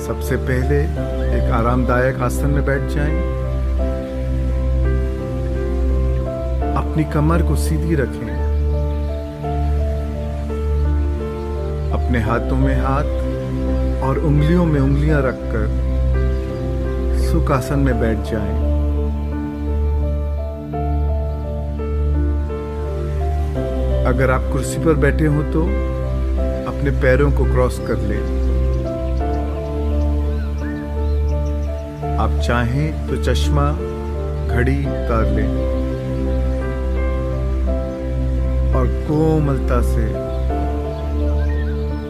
सबसे पहले एक आरामदायक आसन में बैठ जाएं। अपनी कमर को सीधी रखें। अपने हाथों में हाथ और उंगलियों में उंगलियां रखकर सुख आसन में बैठ जाएं। अगर आप कुर्सी पर बैठे हो तो अपने पैरों को क्रॉस कर लें। आप चाहें तो चश्मा, घड़ी उतार लें और कोमलता से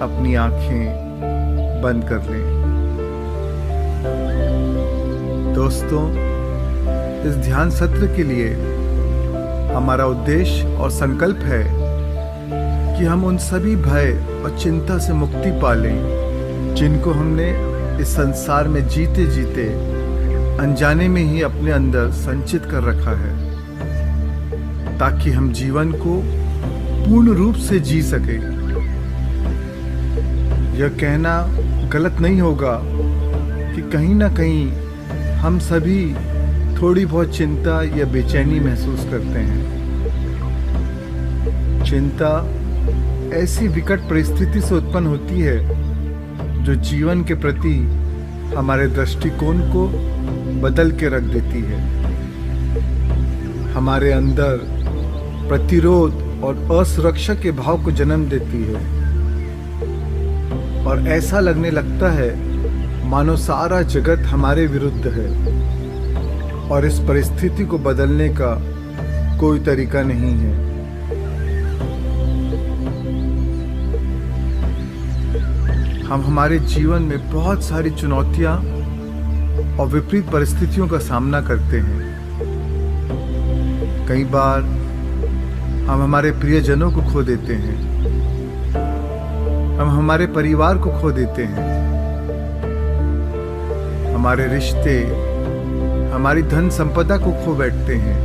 अपनी आंखें बंद कर लें। दोस्तों, इस ध्यान सत्र के लिए हमारा उद्देश्य और संकल्प है कि हम उन सभी भय और चिंता से मुक्ति पा लें जिनको हमने इस संसार में जीते जीते अनजाने में ही अपने अंदर संचित कर रखा है, ताकि हम जीवन को पूर्ण रूप से जी सके। यह कहना गलत नहीं होगा कि कहीं ना कहीं हम सभी थोड़ी बहुत चिंता या बेचैनी महसूस करते हैं। चिंता ऐसी विकट परिस्थिति से उत्पन्न होती है जो जीवन के प्रति हमारे दृष्टिकोण को बदल के रख देती है। हमारे अंदर प्रतिरोध और असुरक्षा के भाव को जन्म देती है और ऐसा लगने लगता है मानो सारा जगत हमारे विरुद्ध है और इस परिस्थिति को बदलने का कोई तरीका नहीं है। हम हमारे जीवन में बहुत सारी चुनौतियां और विपरीत परिस्थितियों का सामना करते हैं। कई बार हम हमारे प्रियजनों को खो देते हैं, हम हमारे परिवार को खो देते हैं, हमारे रिश्ते, हमारी धन संपदा को खो बैठते हैं।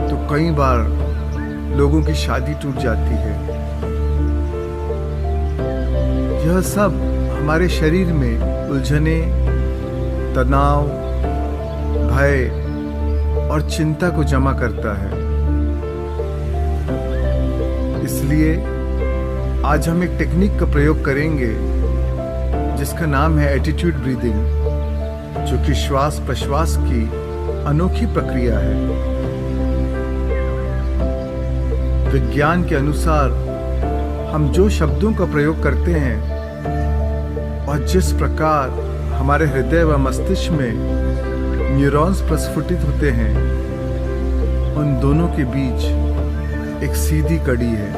तो कई बार लोगों की शादी टूट जाती है। यह सब हमारे शरीर में उलझने, तनाव, भय और चिंता को जमा करता है। इसलिए आज हम एक टेक्निक का प्रयोग करेंगे जिसका नाम है एटीट्यूड ब्रीदिंग, जो कि श्वास प्रश्वास की अनोखी प्रक्रिया है। विज्ञान के अनुसार हम जो शब्दों का प्रयोग करते हैं और जिस प्रकार हमारे हृदय व मस्तिष्क में न्यूरॉन्स प्रस्फुटित होते हैं, उन दोनों के बीच एक सीधी कड़ी है।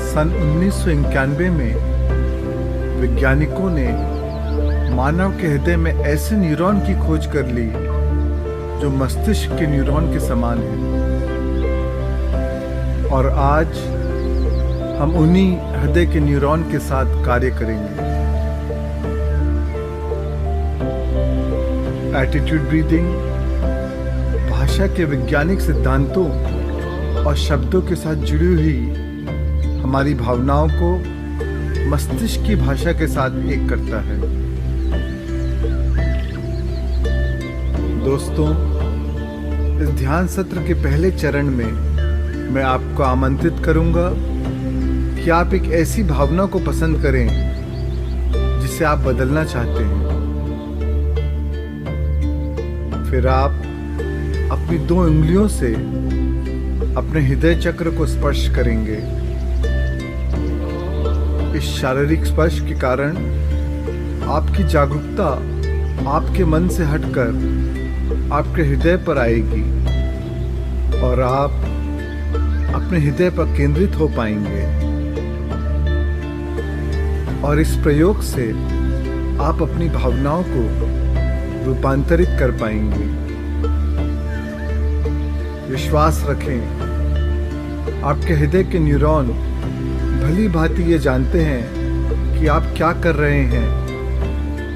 सन 1991 में वैज्ञानिकों ने मानव के हृदय में ऐसे न्यूरॉन की खोज कर ली जो मस्तिष्क के न्यूरॉन के समान है, और आज हम उन्हीं हृदय के न्यूरॉन के साथ कार्य करेंगे। एटीट्यूड ब्रीदिंग भाषा के वैज्ञानिक सिद्धांतों और शब्दों के साथ जुड़ी हुई हमारी भावनाओं को मस्तिष्क की भाषा के साथ एक करता है। दोस्तों, इस ध्यान सत्र के पहले चरण में मैं आपको आमंत्रित करूंगा कि आप एक ऐसी भावना को पसंद करें जिसे आप बदलना चाहते हैं। फिर आप अपनी 2 उंगलियों से अपने हृदय चक्र को स्पर्श करेंगे। इस शारीरिक स्पर्श के कारण आपकी जागरूकता आपके मन से हटकर आपके हृदय पर आएगी और आप अपने हृदय पर केंद्रित हो पाएंगे। और इस प्रयोग से आप अपनी भावनाओं को रूपांतरित कर पाएंगे। विश्वास रखें, आपके हृदय के न्यूरॉन भली भांति ये जानते हैं कि आप क्या कर रहे हैं,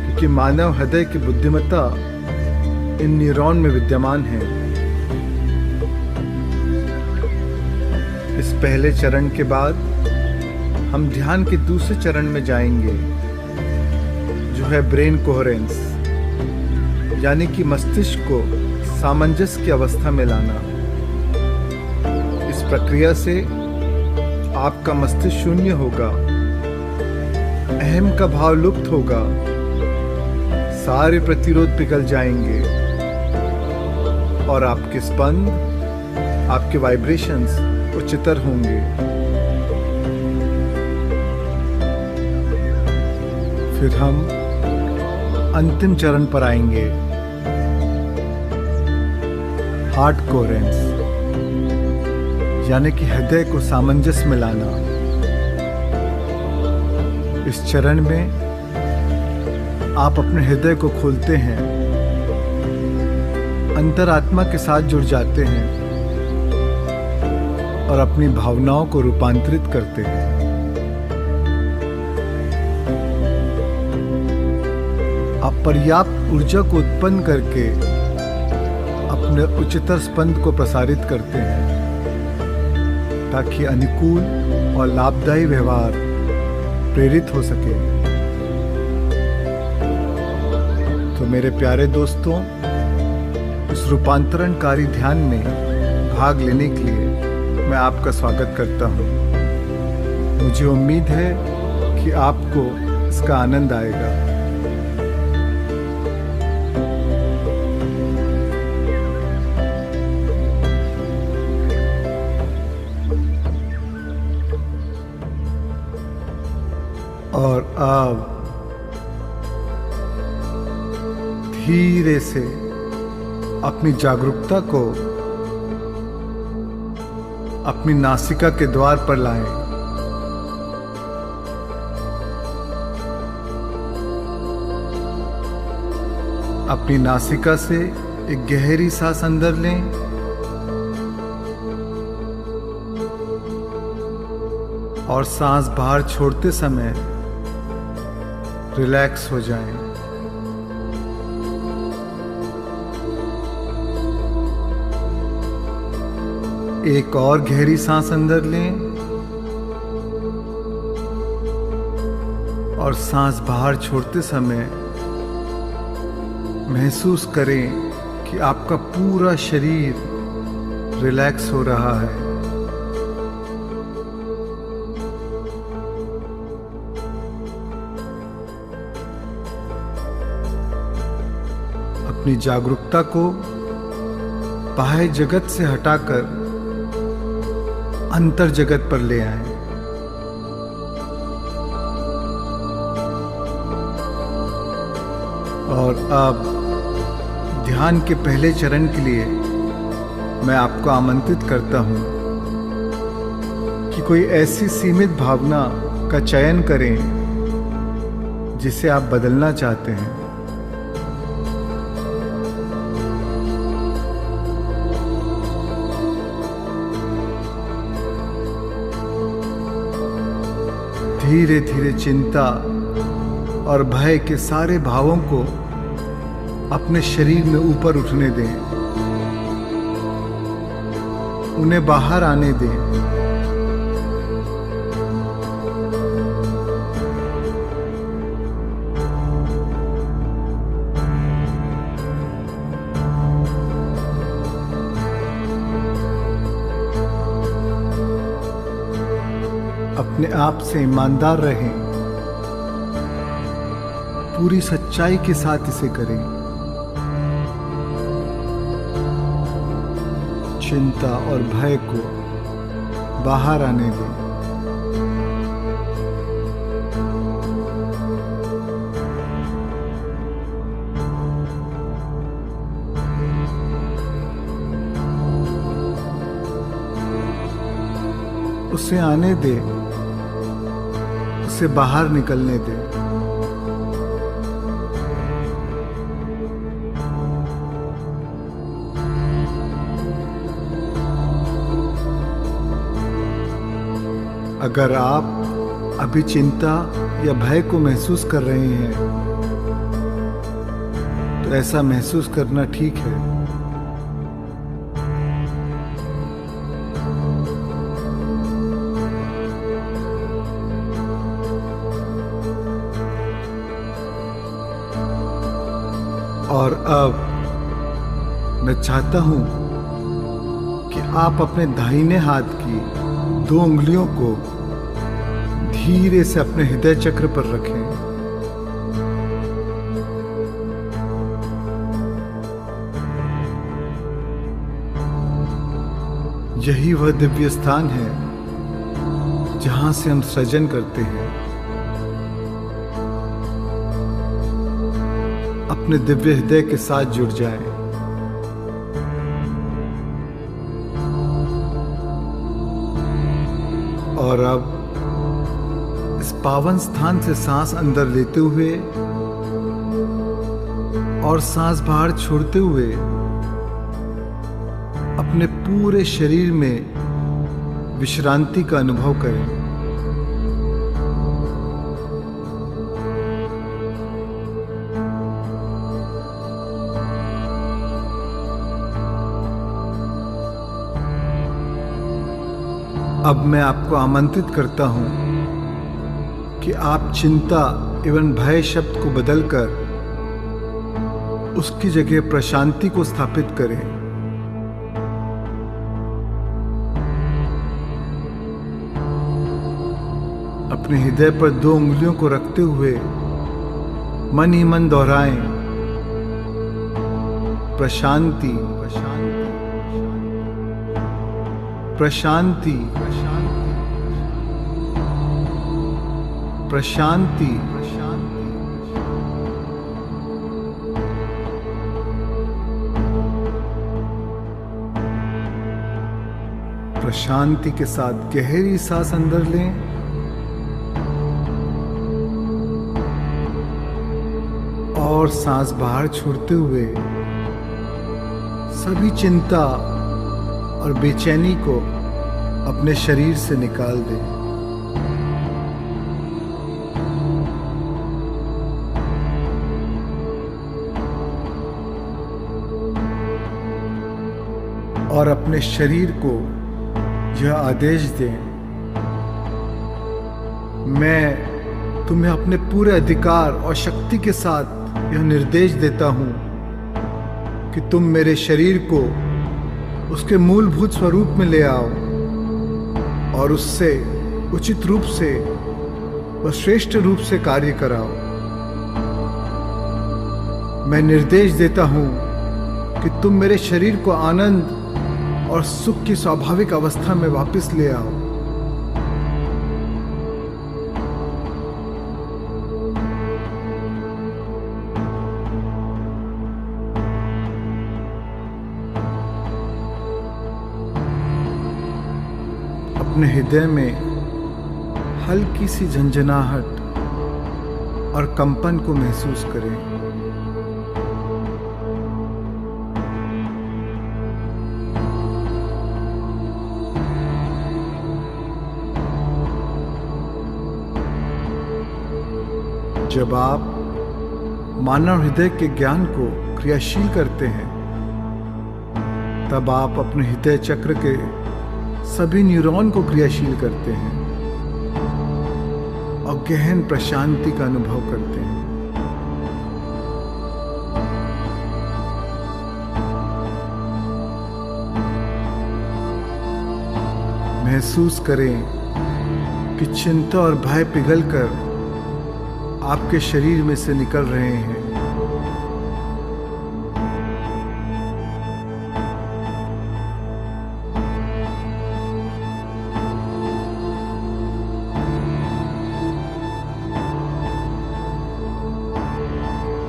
क्योंकि मानव हृदय की बुद्धिमत्ता इन न्यूरॉन में विद्यमान है। इस पहले चरण के बाद हम ध्यान के दूसरे चरण में जाएंगे, जो है ब्रेन कोहेरेंस, यानी कि मस्तिष्क को सामंजस्य की अवस्था में लाना। इस प्रक्रिया से आपका मस्तिष्क शून्य होगा, अहम का भाव लुप्त होगा, सारे प्रतिरोध पिघल जाएंगे और आपके स्पंद, आपके वाइब्रेशंस उच्चतर होंगे। फिर हम अंतिम चरण पर आएंगे, हार्ट कोहेरेंस, यानी कि हृदय को सामंजस्य में लाना। इस चरण में आप अपने हृदय को खोलते हैं, अंतरात्मा के साथ जुड़ जाते हैं और अपनी भावनाओं को रूपांतरित करते हैं। आप पर्याप्त ऊर्जा को उत्पन्न करके अपने उच्चतर स्पंद को प्रसारित करते हैं, ताकि अनुकूल और लाभदायी व्यवहार प्रेरित हो सके। तो मेरे प्यारे दोस्तों, इस रूपांतरणकारी ध्यान में भाग लेने के लिए मैं आपका स्वागत करता हूँ। मुझे उम्मीद है कि आपको इसका आनंद आएगा। और अब धीरे से अपनी जागरूकता को अपनी नासिका के द्वार पर लाएं। अपनी नासिका से एक गहरी सांस अंदर लें और सांस बाहर छोड़ते समय रिलैक्स हो जाएं। एक और गहरी सांस अंदर लें और सांस बाहर छोड़ते समय महसूस करें कि आपका पूरा शरीर रिलैक्स हो रहा है। अपनी जागरूकता को बाह्य जगत से हटाकर अंतर जगत पर ले आएं। और अब ध्यान के पहले चरण के लिए मैं आपको आमंत्रित करता हूं कि कोई ऐसी सीमित भावना का चयन करें जिसे आप बदलना चाहते हैं। धीरे धीरे चिंता और भय के सारे भावों को अपने शरीर में ऊपर उठने दें, उन्हें बाहर आने दें। अपने आप से ईमानदार रहें, पूरी सच्चाई के साथ इसे करें। चिंता और भय को बाहर आने दें। उसे आने दे, उसे बाहर निकलने दे। अगर आप अभी चिंता या भय को महसूस कर रहे हैं तो ऐसा महसूस करना ठीक है। और अब मैं चाहता हूं कि आप अपने दाहिने हाथ की 2 उंगलियों को धीरे से अपने हृदय चक्र पर रखें। यही वह दिव्य स्थान है जहां से हम सृजन करते हैं। अपने दिव्य हृदय के साथ जुड़ जाएं। और अब इस पावन स्थान से सांस अंदर लेते हुए और सांस बाहर छोड़ते हुए अपने पूरे शरीर में विश्रांति का अनुभव करें। अब मैं आपको आमंत्रित करता हूं कि आप चिंता एवं भय शब्द को बदलकर उसकी जगह प्रशांति को स्थापित करें। अपने हृदय पर 2 उंगलियों को रखते हुए मन ही मन दोहराएं, प्रशांति प्रशांति प्रशांति प्रशांति के साथ गहरी सांस अंदर लें और सांस बाहर छोड़ते हुए सभी चिंता और बेचैनी को अपने शरीर से निकाल दें। और अपने शरीर को यह आदेश दें, मैं तुम्हें अपने पूरे अधिकार और शक्ति के साथ यह निर्देश देता हूं कि तुम मेरे शरीर को उसके मूलभूत स्वरूप में ले आओ और उससे उचित रूप से व श्रेष्ठ रूप से कार्य कराओ। मैं निर्देश देता हूं कि तुम मेरे शरीर को आनंद और सुख की स्वाभाविक अवस्था में वापस ले आओ। अपने हृदय में हल्की सी झंझनाहट और कंपन को महसूस करें। जब आप मानव हृदय के ज्ञान को क्रियाशील करते हैं, तब आप अपने हृदय चक्र के सभी न्यूरॉन को क्रियाशील करते हैं और गहन प्रशांति का अनुभव करते हैं। महसूस करें कि चिंता और भय पिघलकर आपके शरीर में से निकल रहे हैं।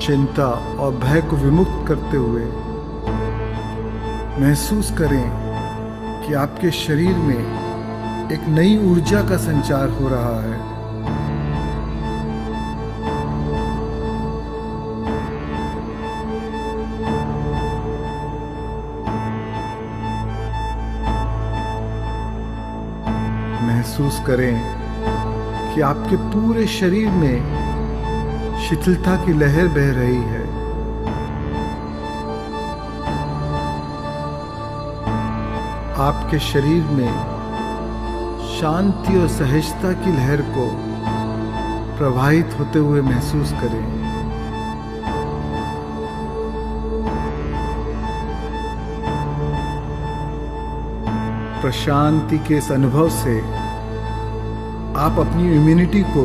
चिंता और भय को विमुक्त करते हुए महसूस करें कि आपके शरीर में एक नई ऊर्जा का संचार हो रहा है। महसूस करें कि आपके पूरे शरीर में शिथिलता की लहर बह रही है। आपके शरीर में शांति और सहजता की लहर को प्रवाहित होते हुए महसूस करें। प्रशांति के इस अनुभव से आप अपनी इम्यूनिटी को,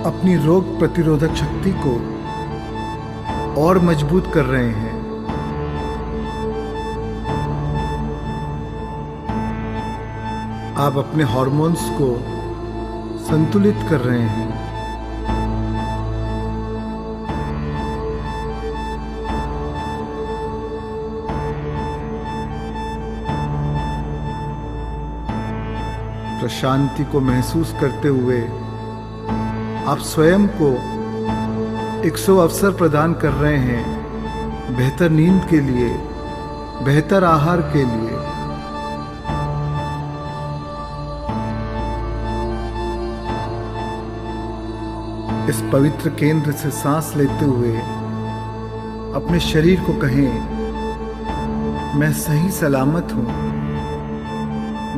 अपनी रोग प्रतिरोधक शक्ति को और मजबूत कर रहे हैं। आप अपने हार्मोन्स को संतुलित कर रहे हैं। प्रशांति को महसूस करते हुए आप स्वयं को एक शुभ अवसर प्रदान कर रहे हैं बेहतर नींद के लिए, बेहतर आहार के लिए। इस पवित्र केंद्र से सांस लेते हुए अपने शरीर को कहें, मैं सही सलामत हूं,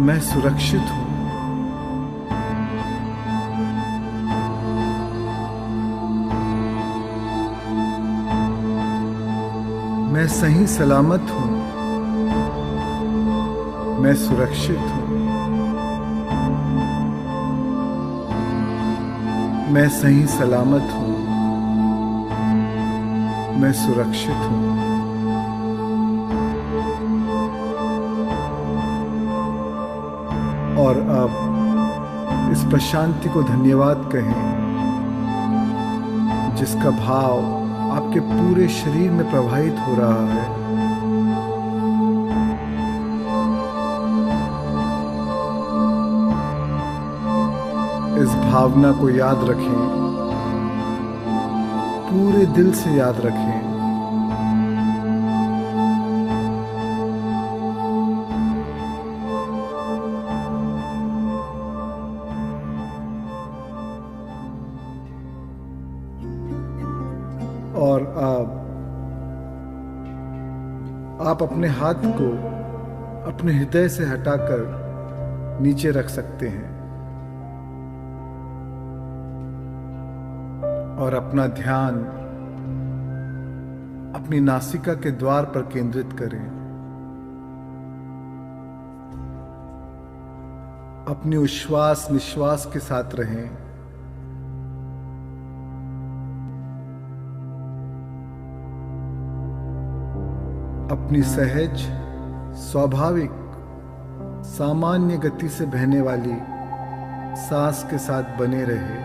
मैं सुरक्षित हूं। मैं सही सलामत हूं, मैं सुरक्षित हूं। मैं सही सलामत हूं, मैं सुरक्षित हूं। और अब इस प्रशांति को धन्यवाद कहें, जिसका भाव आपके पूरे शरीर में प्रवाहित हो रहा है। इस भावना को याद रखें, पूरे दिल से याद रखें। और अब आप अपने हाथ को अपने हृदय से हटाकर नीचे रख सकते हैं और अपना ध्यान अपनी नासिका के द्वार पर केंद्रित करें। अपने उच्छ्वास निश्वास के साथ रहें। अपनी सहज, स्वाभाविक, सामान्य गति से बहने वाली सांस के साथ बने रहे।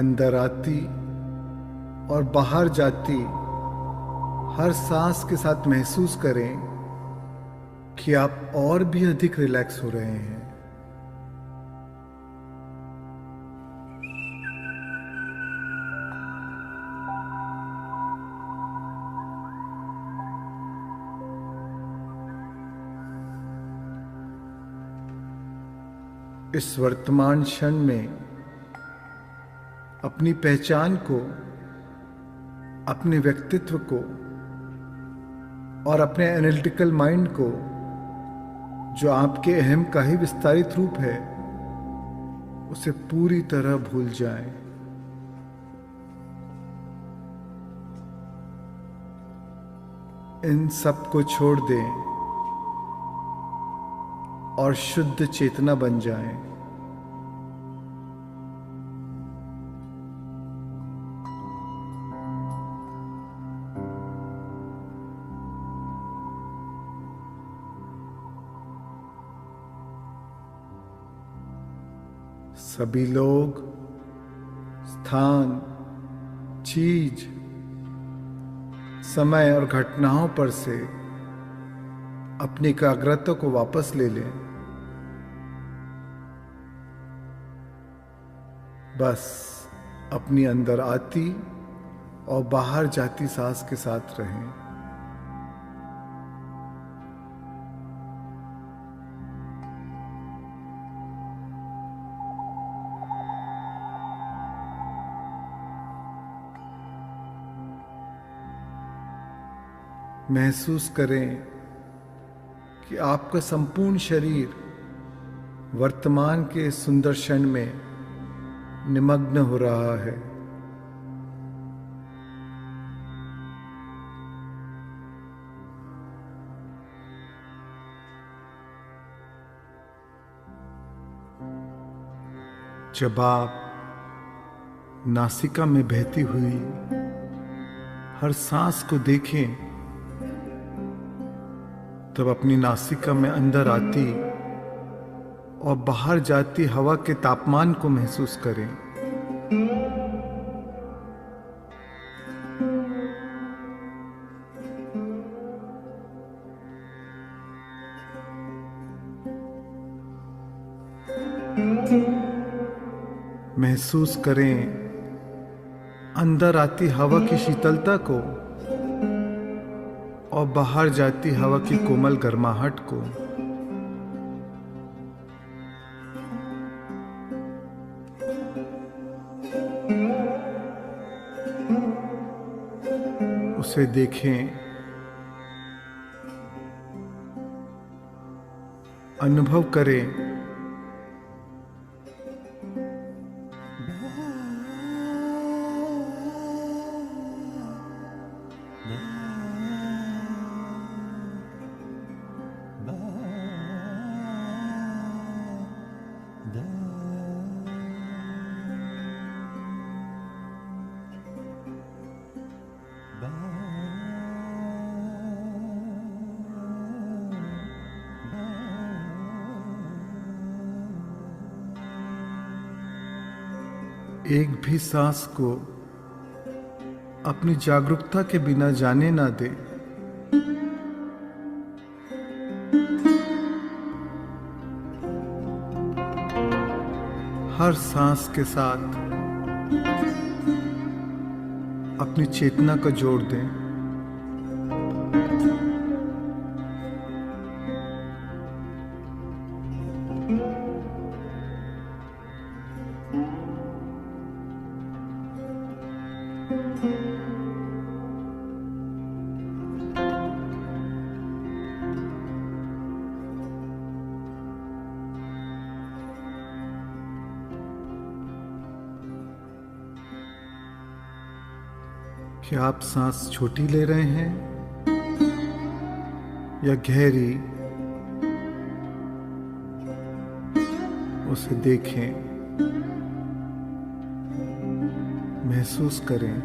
अंदर आती और बाहर जाती हर सांस के साथ महसूस करें कि आप और भी अधिक रिलैक्स हो रहे हैं। इस वर्तमान क्षण में अपनी पहचान को, अपने व्यक्तित्व को और अपने एनालिटिकल माइंड को, जो आपके अहम का ही विस्तारित रूप है, उसे पूरी तरह भूल जाएं। इन सब को छोड़ दें और शुद्ध चेतना बन जाएं। सभी लोग, स्थान, चीज, समय और घटनाओं पर से अपनी एकाग्रता को वापस ले लें। बस अपनी अंदर आती और बाहर जाती सांस के साथ रहें। महसूस करें कि आपका संपूर्ण शरीर वर्तमान के सुंदर क्षण में निमग्न हो रहा है। जब आप नासिका में बहती हुई हर सांस को देखें, तब अपनी नासिका में अंदर आती और बाहर जाती हवा के तापमान को महसूस करें। महसूस करें अंदर आती हवा की शीतलता को और बाहर जाती हवा की कोमल गर्माहट को। उसे देखें, अनुभव करें। एक भी सांस को अपनी जागरूकता के बिना जाने ना दे। हर सांस के साथ अपनी चेतना को जोड़ दें। क्या आप सांस छोटी ले रहे हैं या गहरी? उसे देखें, महसूस करें।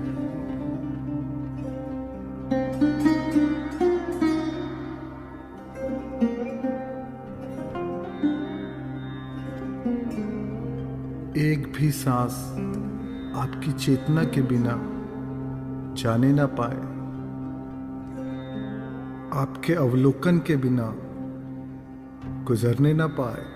एक भी सांस आपकी चेतना के बिना जाने ना पाए, आपके अवलोकन के बिना गुजरने ना पाए।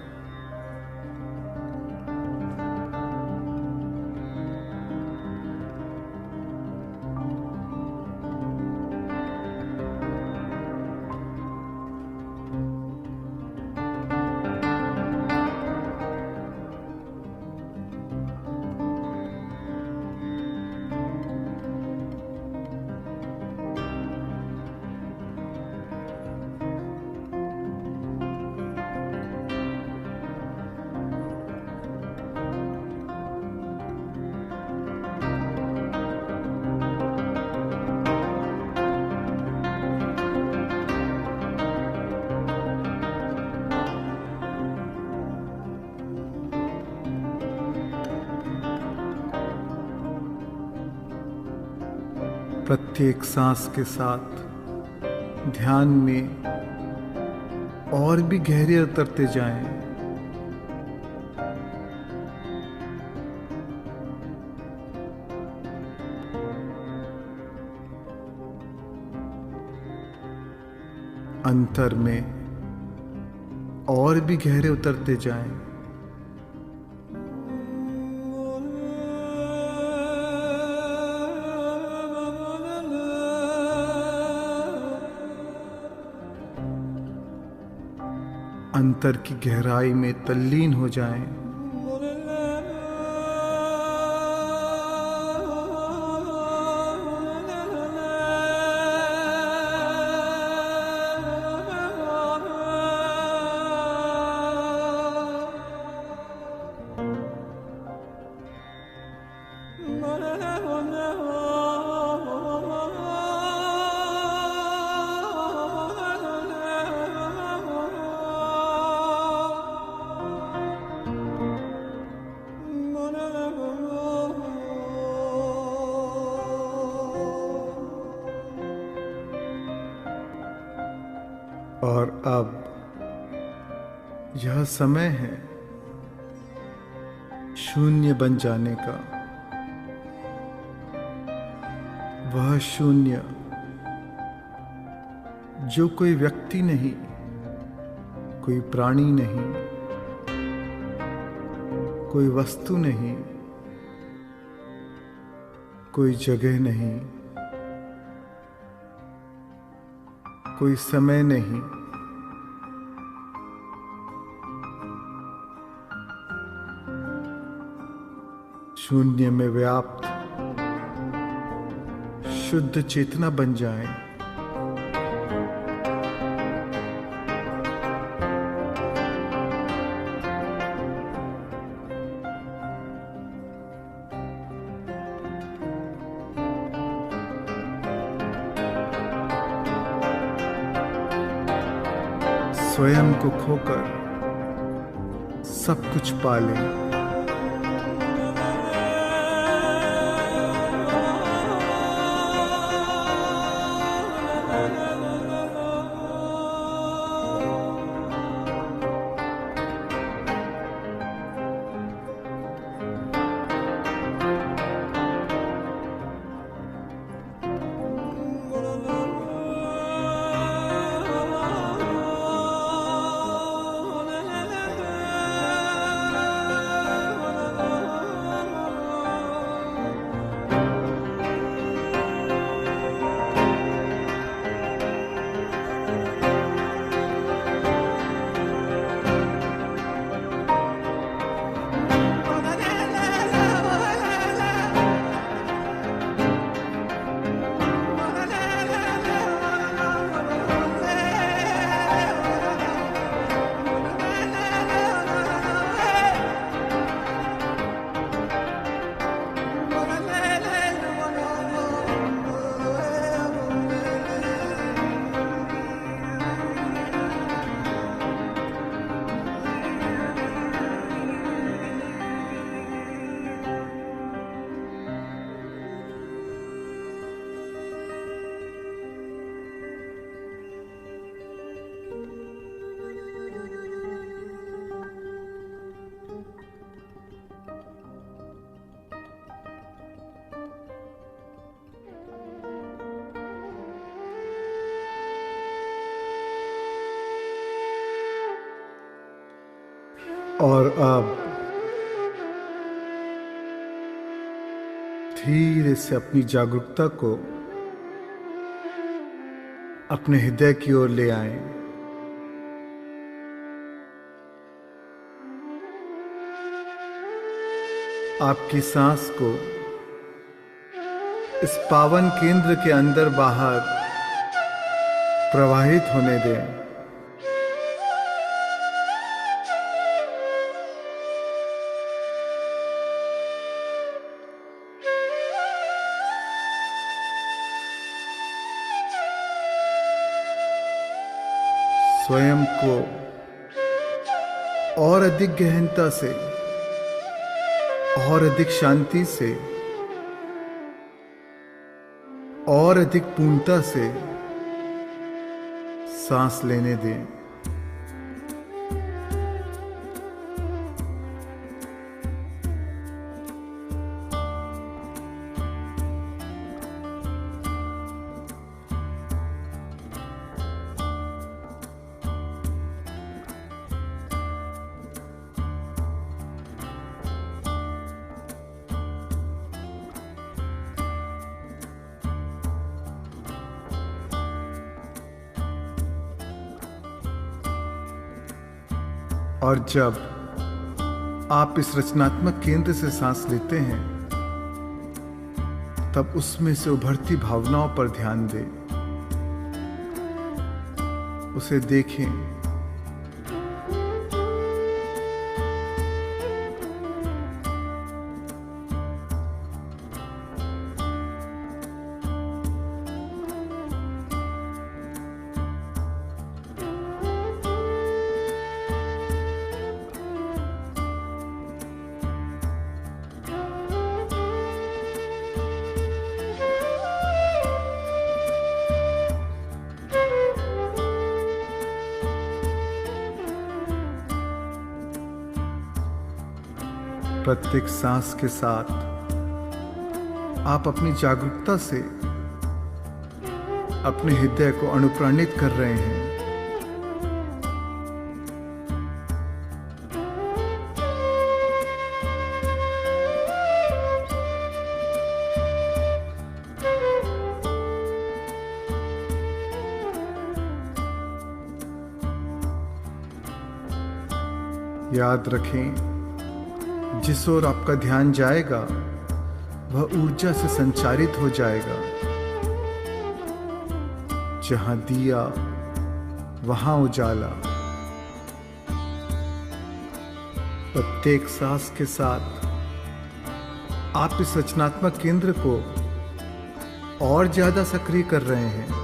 प्रत्येक सांस के साथ ध्यान में और भी गहरे उतरते जाएं। अंतर में और भी गहरे उतरते जाएं। अंतर की गहराई में तल्लीन हो जाएं। और अब यह समय है शून्य बन जाने का। वह शून्य जो कोई व्यक्ति नहीं, कोई प्राणी नहीं, कोई वस्तु नहीं, कोई जगह नहीं, कोई समय नहीं, शून्य में व्याप्त शुद्ध चेतना बन जाए। स्वयं को खोकर सब कुछ पालें। और अब धीरे से अपनी जागरूकता को अपने हृदय की ओर ले आएं। आपकी सांस को इस पावन केंद्र के अंदर बाहर प्रवाहित होने दें। स्वयं को और अधिक गहनता से और अधिक शांति से और अधिक पूर्णता से सांस लेने दें। और जब आप इस रचनात्मक केंद्र से सांस लेते हैं तब उसमें से उभरती भावनाओं पर ध्यान दें, उसे देखें। प्रत्येक सांस के साथ आप अपनी जागरूकता से अपने हृदय को अनुप्राणित कर रहे हैं। याद रखें, जिस ओर आपका ध्यान जाएगा वह ऊर्जा से संचारित हो जाएगा। जहां दिया वहां उजाला। प्रत्येक सांस के साथ आप इस रचनात्मक केंद्र को और ज्यादा सक्रिय कर रहे हैं।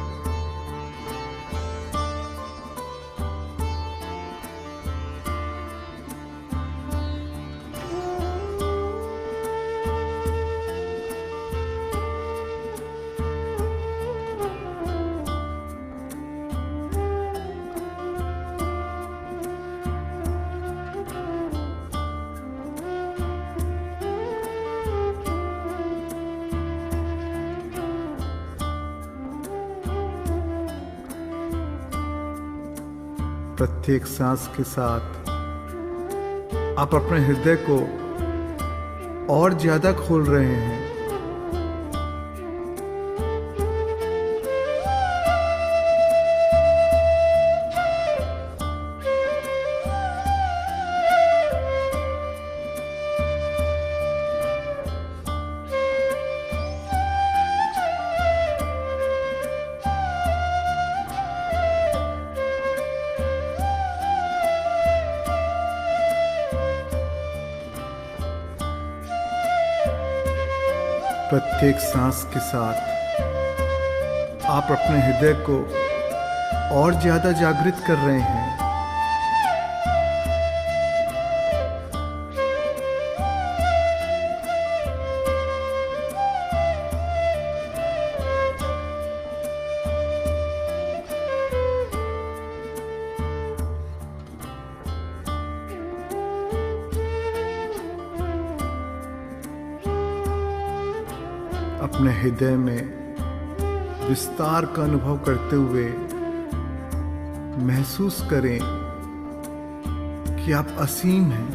प्रत्येक सांस के साथ आप अपने हृदय को और ज्यादा खोल रहे हैं। प्रत्येक सांस के साथ आप अपने हृदय को और ज्यादा जागृत कर रहे हैं। अपने हृदय में विस्तार का अनुभव करते हुए महसूस करें कि आप असीम हैं।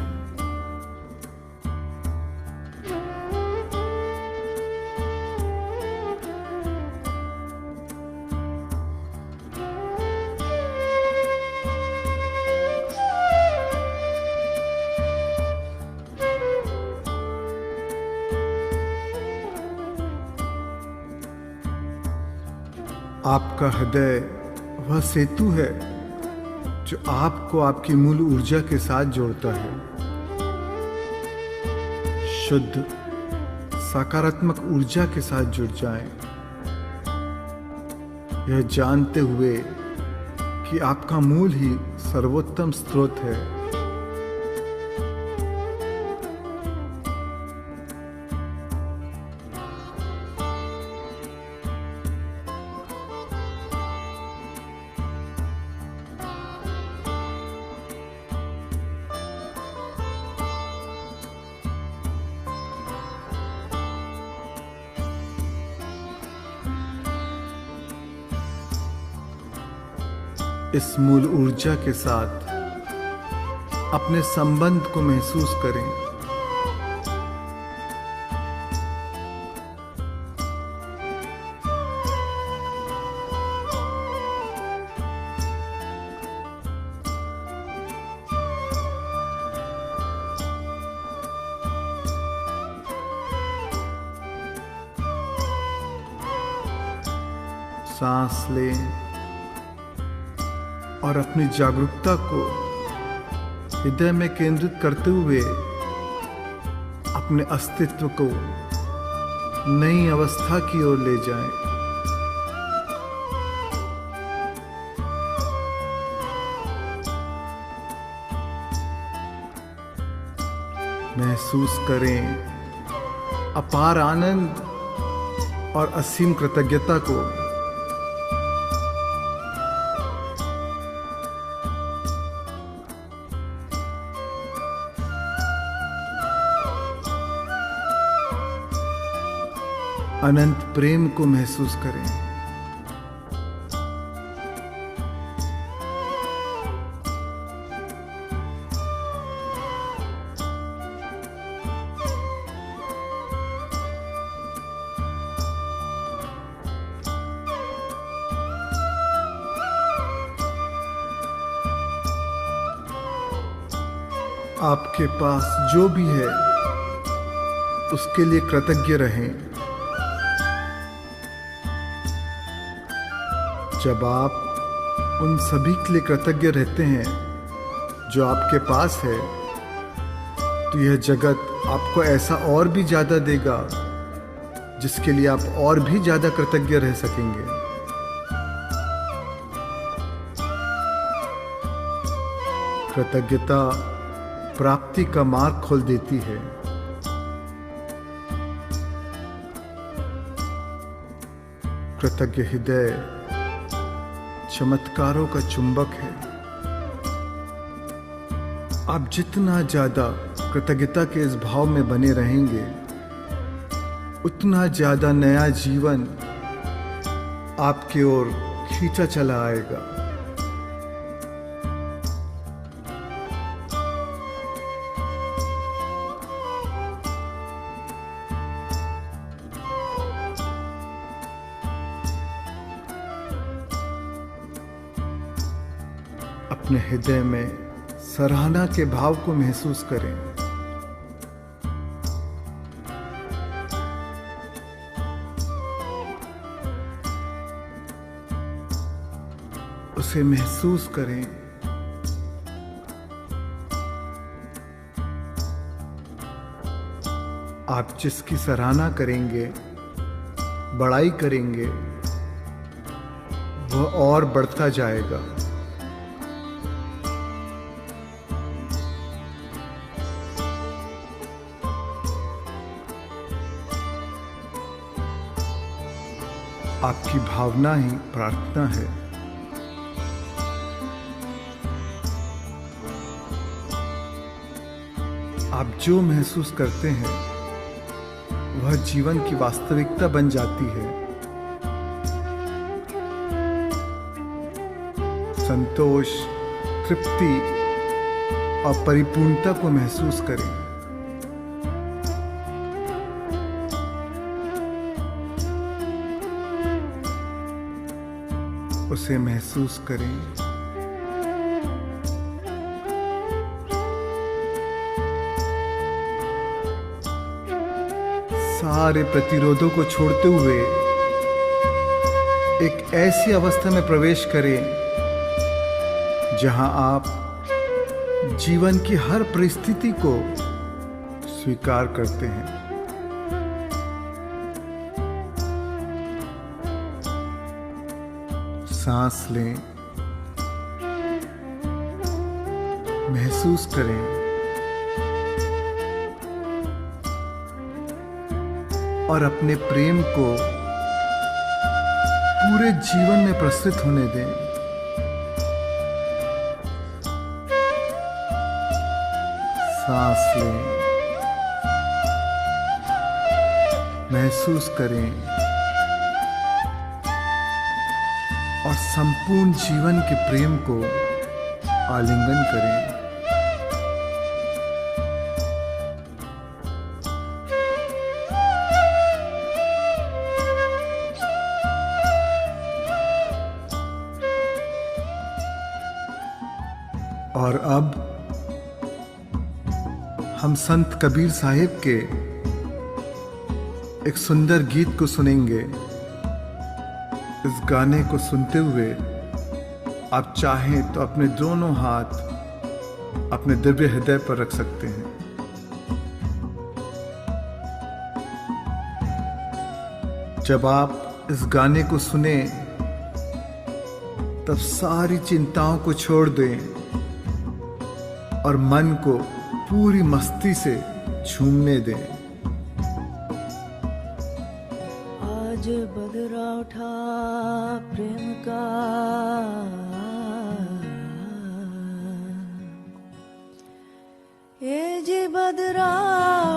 आपका हृदय वह सेतु है जो आपको आपकी मूल ऊर्जा के साथ जोड़ता है। शुद्ध सकारात्मक ऊर्जा के साथ जुड़ जाएं, यह जानते हुए कि आपका मूल ही सर्वोत्तम स्रोत है। इस मूल ऊर्जा के साथ अपने संबंध को महसूस करें। सांस लें और अपनी जागरूकता को हृदय में केंद्रित करते हुए अपने अस्तित्व को नई अवस्था की ओर ले जाएं। महसूस करें अपार आनंद और असीम कृतज्ञता को। अनंत प्रेम को महसूस करें। आपके पास जो भी है उसके लिए कृतज्ञ रहें। जब आप उन सभी के लिए कृतज्ञ रहते हैं जो आपके पास है, तो यह जगत आपको ऐसा और भी ज़्यादा देगा जिसके लिए आप और भी ज़्यादा कृतज्ञ रह सकेंगे। कृतज्ञता प्राप्ति का मार्ग खोल देती है। कृतज्ञ हृदय चमत्कारों का चुंबक है। आप जितना ज्यादा कृतज्ञता के इस भाव में बने रहेंगे, उतना ज्यादा नया जीवन आपकी ओर खींचा चला आएगा। अपने हृदय में सराहना के भाव को महसूस करें। उसे महसूस करें। आप जिसकी सराहना करेंगे, बड़ाई करेंगे, वह और बढ़ता जाएगा। आपकी भावना ही प्रार्थना है। आप जो महसूस करते हैं वह जीवन की वास्तविकता बन जाती है। संतोष, तृप्ति और परिपूर्णता को महसूस करें। उसे महसूस करें। सारे प्रतिरोधों को छोड़ते हुए एक ऐसी अवस्था में प्रवेश करें जहां आप जीवन की हर परिस्थिति को स्वीकार करते हैं। सांस लें, महसूस करें, और अपने प्रेम को पूरे जीवन में प्रस्तुत होने दें। सांस लें, महसूस करें और संपूर्ण जीवन के प्रेम को आलिंगन करें। और अब हम संत कबीर साहिब के एक सुंदर गीत को सुनेंगे। इस गाने को सुनते हुए आप चाहें तो अपने दोनों हाथ अपने दिव्य हृदय पर रख सकते हैं। जब आप इस गाने को सुने तब सारी चिंताओं को छोड़ दें और मन को पूरी मस्ती से झूमने दें। आज बदरा उठा प्रेम का, ये जी बदरा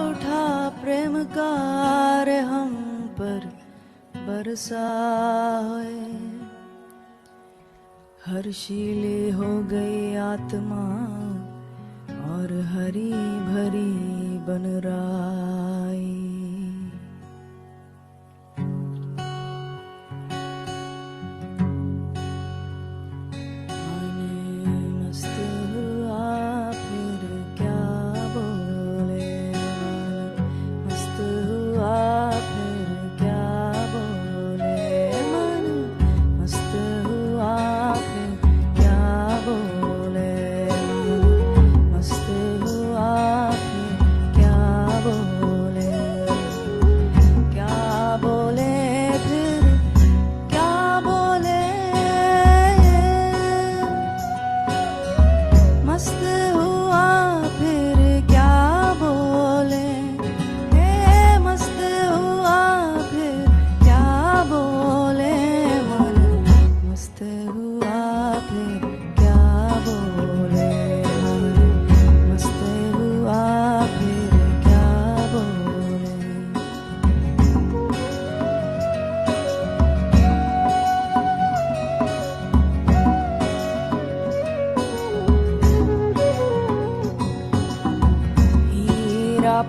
उठा प्रेम का, रे हम पर बरसाए, हर्षीली हो गई आत्मा और हरी भरी बन राई।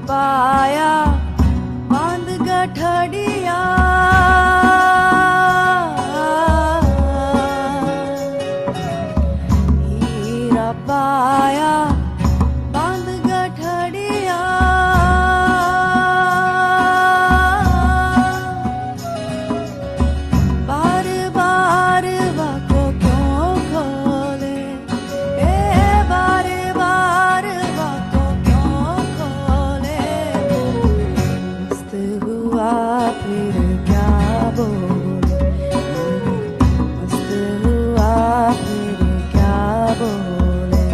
पाया बांध गठड़िया, हीरा पाया बांध गठड़िया, बार बार वाको क्यों खोले, बार बार वाको क्यों खोले, फिर क्या बोले, मस्त हुआ फिर क्या बोले।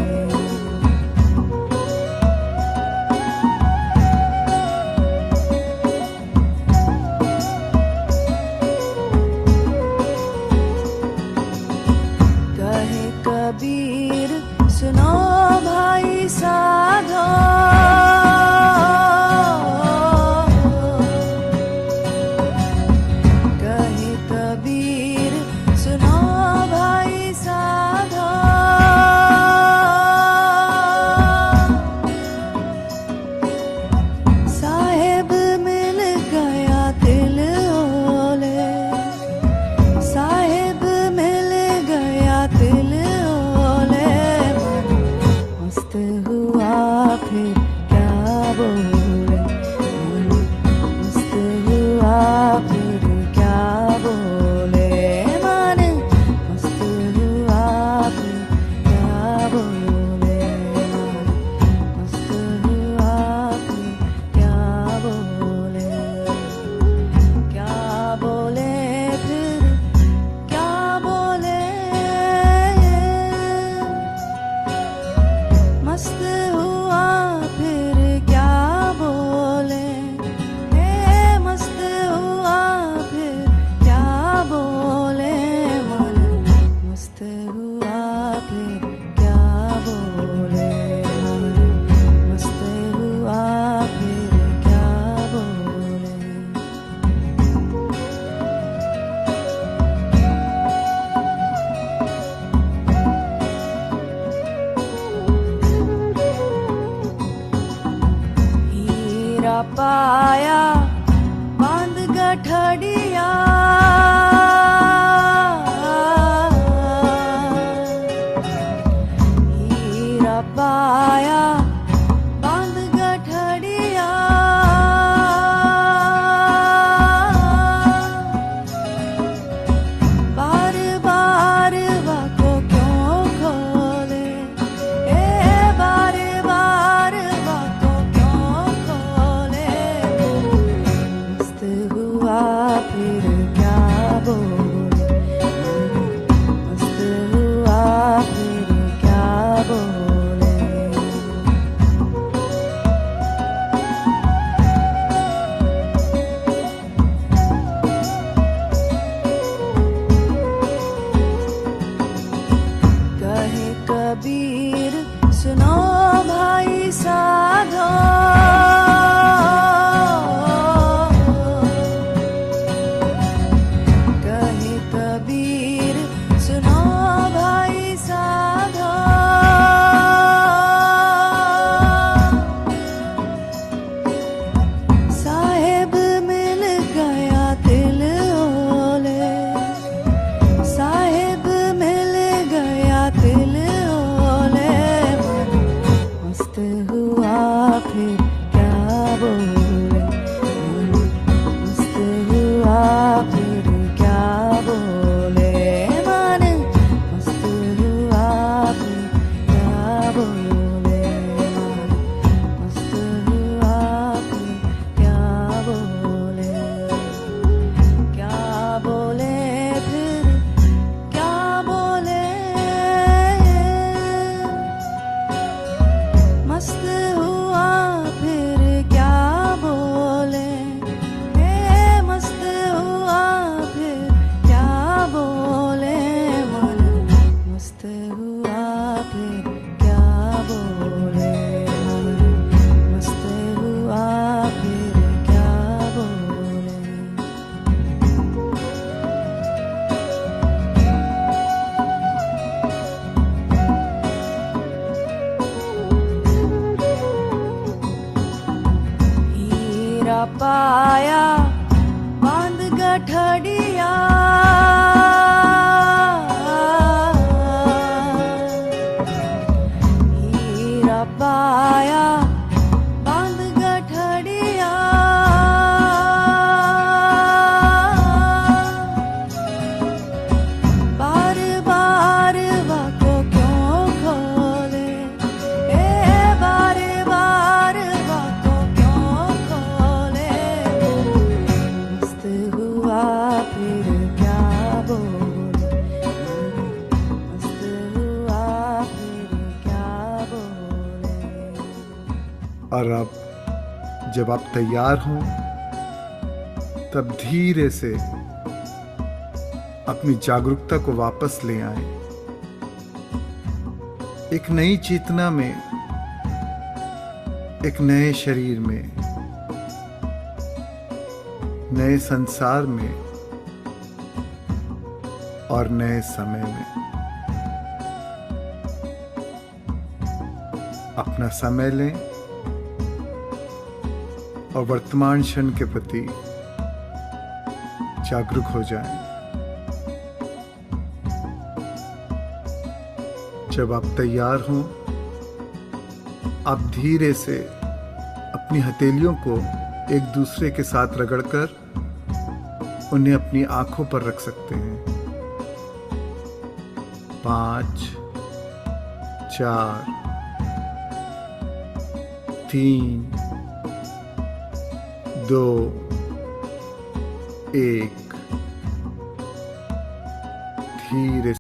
कहे कबीर सुनो भाई साधो, पाया बांध गठड़िया, हीरा पाया बांध गठड़िया, बार बार वाको क्यों खोले, बार बार वाको क्यों खोले, फिर क्या बोले, मस्त हुआ फिर क्या बोले। कहे कबीर सुनो भाई साधो, गठड़िया हीरा पाया बांध गठड़िया बार बार वाको क्यों खोले बार बार वाको क्यों खोले मस्त हुआ फिर क्या बोले मस्त हुआ फिर क्या बोले। और अब जब आप तैयार हों तब धीरे से अपनी जागरूकता को वापस ले आएं। एक नई चेतना में, एक नए शरीर में, नए संसार में और नए समय में। अपना समय लें और वर्तमान क्षण के प्रति जागरूक हो जाएं। जब आप तैयार हों, आप धीरे से अपनी हथेलियों को एक दूसरे के साथ रगड़कर उन्हें अपनी आंखों पर रख सकते हैं। 5, 4, 3, 2, 1 धीरे